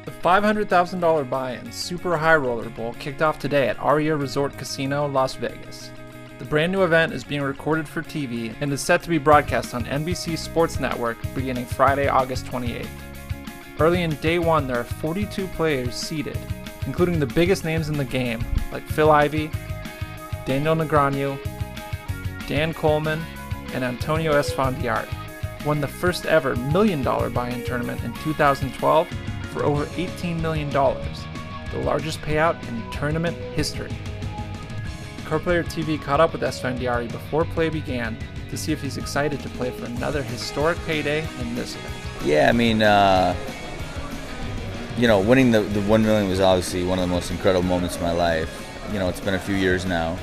The $500,000 buy-in Super High Roller Bowl kicked off today at Aria Resort Casino, Las Vegas. The brand new event is being recorded for TV and is set to be broadcast on NBC Sports Network beginning Friday, August 28th. Early in day one, there are 42 players seated, including the biggest names in the game, like Phil Ivey, Negreanu, Colman and Antonio Esfandiari. Won the first ever $1 million buy-in tournament in 2012 for over $18 million, the largest payout in tournament history. Card Player TV caught up with Esfandiari before play began to see if he's excited to play for another historic payday in this event. Yeah, I mean, winning the $1 million was obviously one of the most incredible moments of my life. It's been a few years now,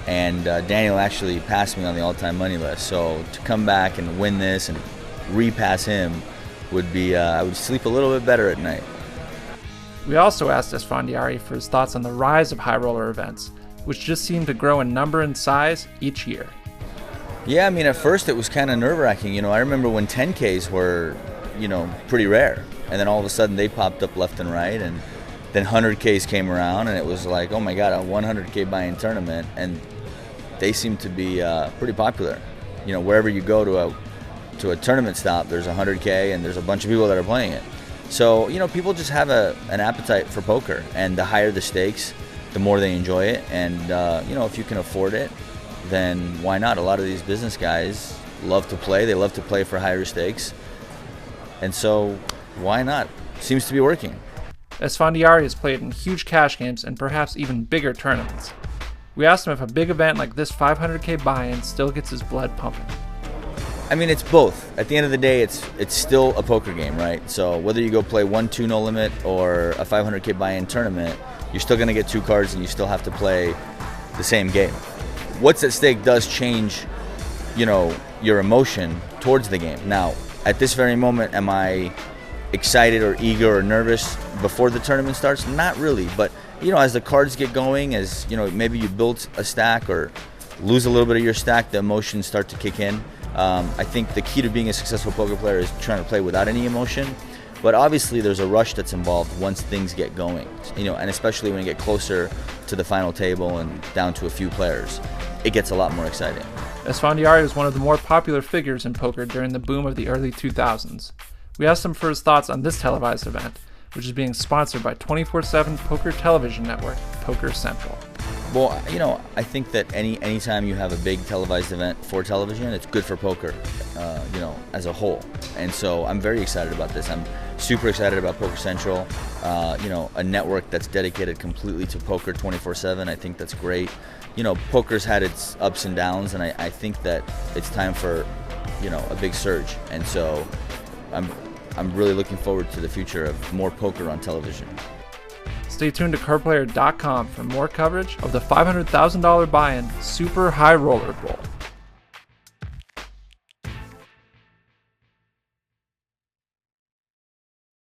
and Daniel actually passed me on the all-time money list. So to come back and win this and repass him would be, I would sleep a little bit better at night. We also asked Esfandiari for his thoughts on the rise of high roller events, which just seem to grow in number and size each year. Yeah, I mean, at first it was kind of nerve-wracking. I remember when 10Ks were, pretty rare, and then all of a sudden they popped up left and right, and then 100Ks came around, and it was like, oh my God, a 100K buy-in tournament, and they seem to be pretty popular. Wherever you go to a tournament stop, there's a 100K, and there's a bunch of people that are playing it. So, people just have an appetite for poker, and the higher the stakes, the more they enjoy it, and if you can afford it, then why not? A lot of these business guys love to play. They love to play for higher stakes, and so why not? Seems to be working. Esfandiari has played in huge cash games and perhaps even bigger tournaments. We asked him if a big event like this 500K buy-in still gets his blood pumping. I mean, it's both. At the end of the day, it's still a poker game, right? So whether you go play 1-2 no limit or a 500K buy-in tournament, you're still going to get two cards and you still have to play the same game. What's at stake does change, your emotion towards the game. Now, at this very moment, am I excited or eager or nervous before the tournament starts? Not really, but as the cards get going, as maybe you build a stack or lose a little bit of your stack, the emotions start to kick in. I think the key to being a successful poker player is trying to play without any emotion, but obviously there's a rush that's involved once things get going, and especially when you get closer to the final table and down to a few players, it gets a lot more exciting. Esfandiari was one of the more popular figures in poker during the boom of the early 2000s. We asked him for his thoughts on this televised event, which is being sponsored by 24/7 poker television network, Poker Central. Well, I think that anytime you have a big televised event for television, it's good for poker, as a whole. And so I'm very excited about this. I'm super excited about Poker Central, a network that's dedicated completely to poker 24/7. I think that's great. Poker's had its ups and downs, and I think that it's time for, a big surge. And so I'm really looking forward to the future of more poker on television. Stay tuned to cardplayer.com for more coverage of the $500,000 buy-in Super High Roller Bowl.